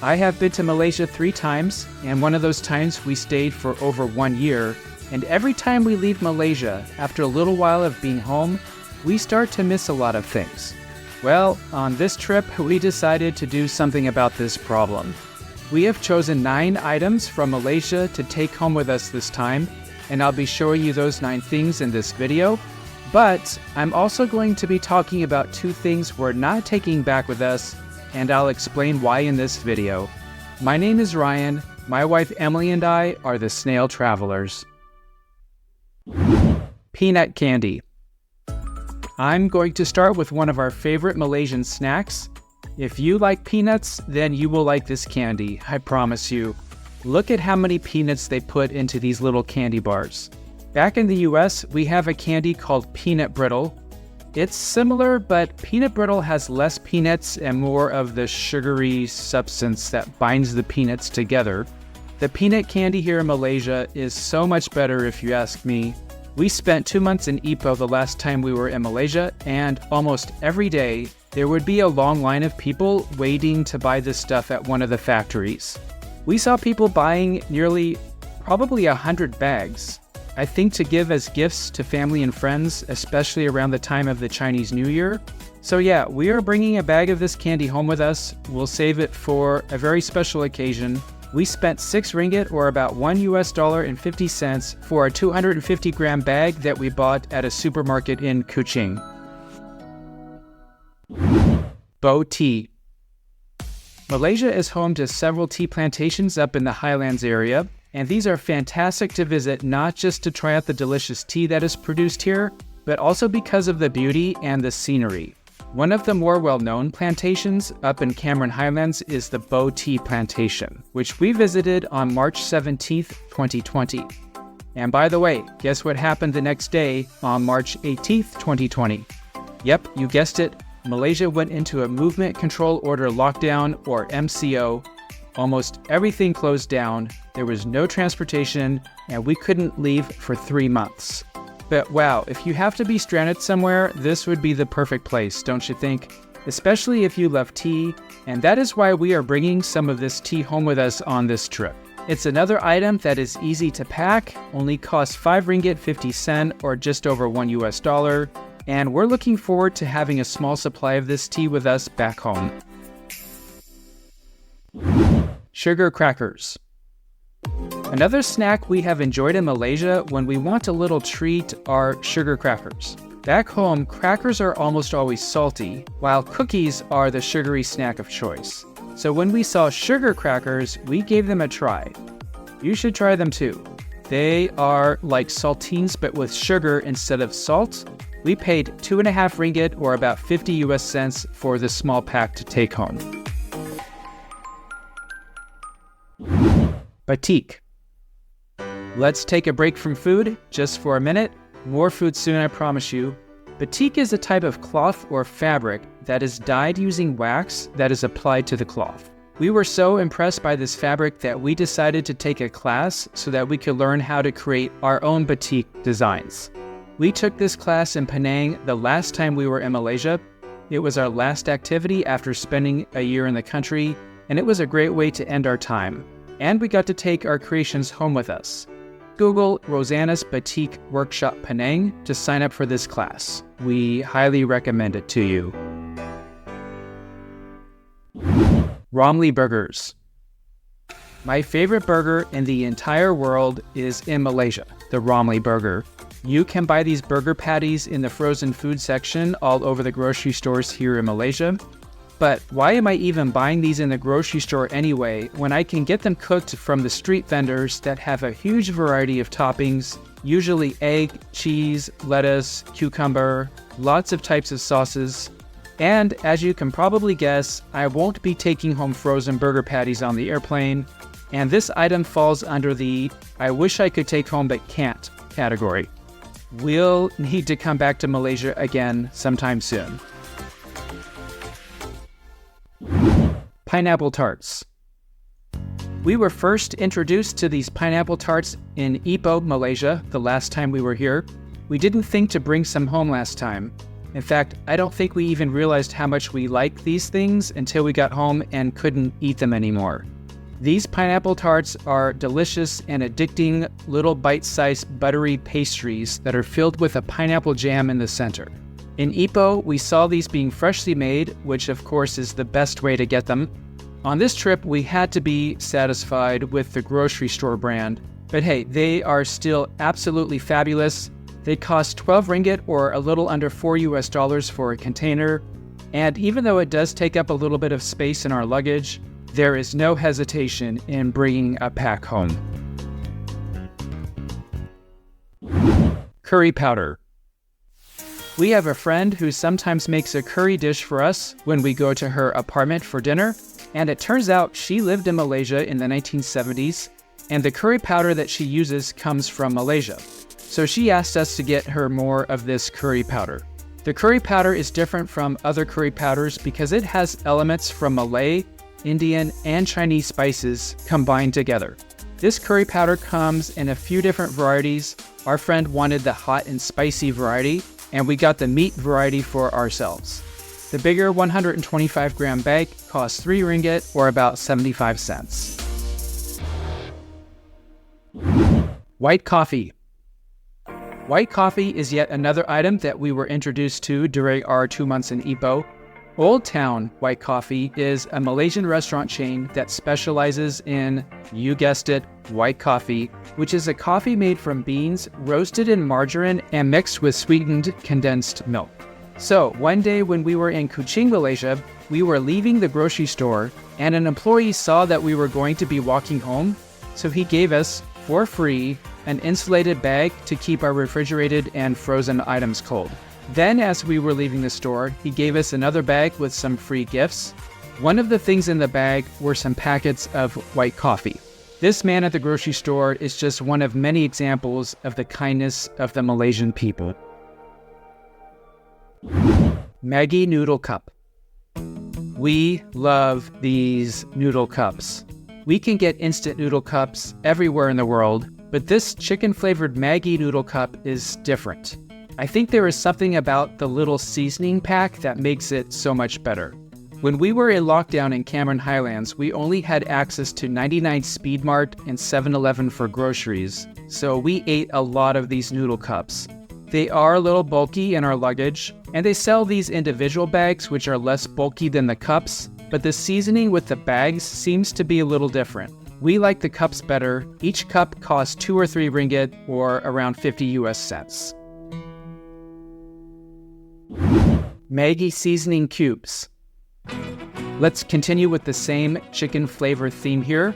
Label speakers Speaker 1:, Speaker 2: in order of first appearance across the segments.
Speaker 1: I have been to Malaysia 3 times, and one of those times we stayed for over 1 year, and every time we leave Malaysia, after a little while of being home, we start to miss a lot of things. Well, on this trip, we decided to do something about this problem. We have chosen 9 items from Malaysia to take home with us this time, and I'll be showing you those 9 things in this video. But I'm also going to be talking about 2 things we're not taking back with us, and I'll explain why in this video. My name is Ryan, my wife Emily and I are the Snail Travelers. Peanut candy. I'm going to start with one of our favorite Malaysian snacks. If you like peanuts, then you will like this candy, I promise you. Look at how many peanuts they put into these little candy bars. Back in the US, we have a candy called peanut brittle. It's similar, but peanut brittle has less peanuts and more of the sugary substance that binds the peanuts together. The peanut candy here in Malaysia is so much better if you ask me. We spent 2 months in Ipoh the last time we were in Malaysia, and almost every day there would be a long line of people waiting to buy this stuff at one of the factories. We saw people buying probably 100 bags. I think to give as gifts to family and friends, especially around the time of the Chinese New Year. So yeah, we are bringing a bag of this candy home with us. We'll save it for a very special occasion. We spent 6 ringgit or about $1.50 for a 250 gram bag that we bought at a supermarket in Kuching. Boh Tea. Malaysia is home to several tea plantations up in the highlands area. And these are fantastic to visit, not just to try out the delicious tea that is produced here, but also because of the beauty and the scenery. One of the more well-known plantations up in Cameron Highlands is the Boh Tea plantation, which we visited on March 17th, 2020. And by the way, guess what happened the next day on March 18th, 2020? Yep, you guessed it, Malaysia went into a Movement Control Order lockdown, or MCO. Almost everything closed down, there was no transportation, and we couldn't leave for 3 months. But wow, if you have to be stranded somewhere, this would be the perfect place, don't you think? Especially if you love tea, and that is why we are bringing some of this tea home with us on this trip. It's another item that is easy to pack, only costs 5 ringgit 50 cent or just over $1, and we're looking forward to having a small supply of this tea with us back home. Sugar crackers. Another snack we have enjoyed in Malaysia when we want a little treat are sugar crackers. Back home, crackers are almost always salty, while cookies are the sugary snack of choice. So when we saw sugar crackers, we gave them a try. You should try them too. They are like saltines but with sugar instead of salt. We paid 2.5 ringgit or about 50 US cents for this small pack to take home. Batik. Let's take a break from food, just for a minute. More food soon, I promise you. Batik is a type of cloth or fabric that is dyed using wax that is applied to the cloth. We were so impressed by this fabric that we decided to take a class so that we could learn how to create our own batik designs. We took this class in Penang the last time we were in Malaysia. It was our last activity after spending a year in the country, and it was a great way to end our time. And we got to take our creations home with us. Google Rosanna's Batik Workshop Penang to sign up for this class. We highly recommend it to you. Ramly burgers. My favorite burger in the entire world is in Malaysia, the Ramly burger. You can buy these burger patties in the frozen food section all over the grocery stores here in Malaysia. But why am I even buying these in the grocery store anyway when I can get them cooked from the street vendors that have a huge variety of toppings, usually egg, cheese, lettuce, cucumber, lots of types of sauces. And as you can probably guess, I won't be taking home frozen burger patties on the airplane, and this item falls under the I wish I could take home but can't category. We'll need to come back to Malaysia again sometime soon. Pineapple tarts. We were first introduced to these pineapple tarts in Ipoh, Malaysia, the last time we were here. We didn't think to bring some home last time. In fact, I don't think we even realized how much we liked these things until we got home and couldn't eat them anymore. These pineapple tarts are delicious and addicting little bite-sized buttery pastries that are filled with a pineapple jam in the center. In Ipoh, we saw these being freshly made, which of course is the best way to get them. On this trip, we had to be satisfied with the grocery store brand, but hey, they are still absolutely fabulous. They cost 12 ringgit or a little under $4 for a container, and even though it does take up a little bit of space in our luggage, there is no hesitation in bringing a pack home. Curry powder. We have a friend who sometimes makes a curry dish for us when we go to her apartment for dinner, and it turns out she lived in Malaysia in the 1970s, and the curry powder that she uses comes from Malaysia. So she asked us to get her more of this curry powder. The curry powder is different from other curry powders because it has elements from Malay, Indian, and Chinese spices combined together. This curry powder comes in a few different varieties. Our friend wanted the hot and spicy variety, and we got the meat variety for ourselves. The bigger 125-gram bag costs 3 ringgit or about 75 cents. White coffee. White coffee is yet another item that we were introduced to during our 2 months in Ipoh. Old Town White Coffee is a Malaysian restaurant chain that specializes in, you guessed it, white coffee, which is a coffee made from beans roasted in margarine and mixed with sweetened condensed milk. So one day when we were in Kuching, Malaysia, we were leaving the grocery store and an employee saw that we were going to be walking home, so he gave us, for free, an insulated bag to keep our refrigerated and frozen items cold. Then as we were leaving the store, he gave us another bag with some free gifts. One of the things in the bag were some packets of white coffee. This man at the grocery store is just one of many examples of the kindness of the Malaysian people. Maggi Noodle Cup. We love these noodle cups. We can get instant noodle cups everywhere in the world, but this chicken-flavored Maggi Noodle Cup is different. I think there is something about the little seasoning pack that makes it so much better. When we were in lockdown in Cameron Highlands, we only had access to 99 Speed Mart and 7-Eleven for groceries, so we ate a lot of these noodle cups. They are a little bulky in our luggage, and they sell these individual bags which are less bulky than the cups, but the seasoning with the bags seems to be a little different. We like the cups better. Each cup costs 2 or 3 ringgit or around 50 US cents. Maggi seasoning cubes. Let's continue with the same chicken flavor theme here.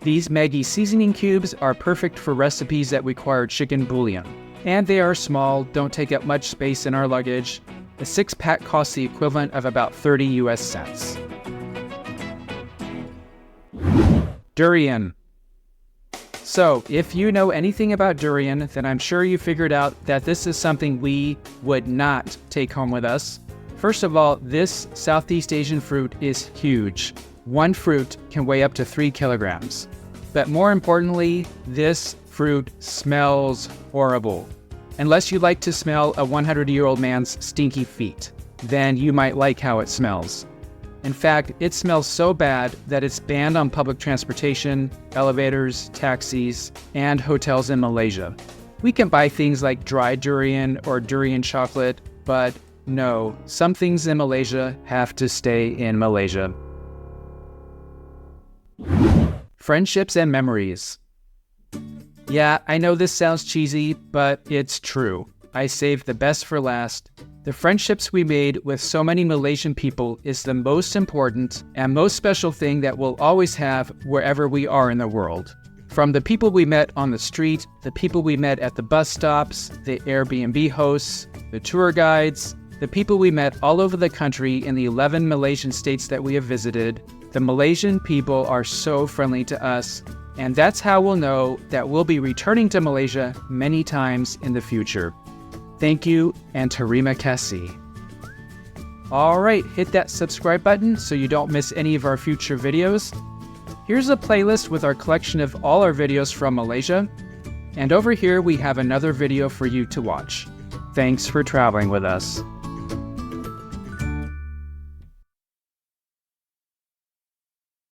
Speaker 1: These Maggi seasoning cubes are perfect for recipes that require chicken bouillon. And they are small, don't take up much space in our luggage. A 6-pack costs the equivalent of about 30 US cents. Durian. So, if you know anything about durian, then I'm sure you figured out that this is something we would not take home with us. First of all, this Southeast Asian fruit is huge. One fruit can weigh up to 3 kilograms. But more importantly, this fruit smells horrible. Unless you like to smell a 100-year-old man's stinky feet, then you might like how it smells. In fact, it smells so bad that it's banned on public transportation, elevators, taxis, and hotels in Malaysia. We can buy things like dried durian or durian chocolate, but no, some things in Malaysia have to stay in Malaysia. Friendships and memories. Yeah, I know this sounds cheesy, but it's true. I saved the best for last. The friendships we made with so many Malaysian people is the most important and most special thing that we'll always have wherever we are in the world. From the people we met on the street, the people we met at the bus stops, the Airbnb hosts, the tour guides, the people we met all over the country in the 11 Malaysian states that we have visited, the Malaysian people are so friendly to us, and that's how we'll know that we'll be returning to Malaysia many times in the future. Thank you, and terima kasih. Alright, hit that subscribe button so you don't miss any of our future videos. Here's a playlist with our collection of all our videos from Malaysia. And over here we have another video for you to watch. Thanks for traveling with us.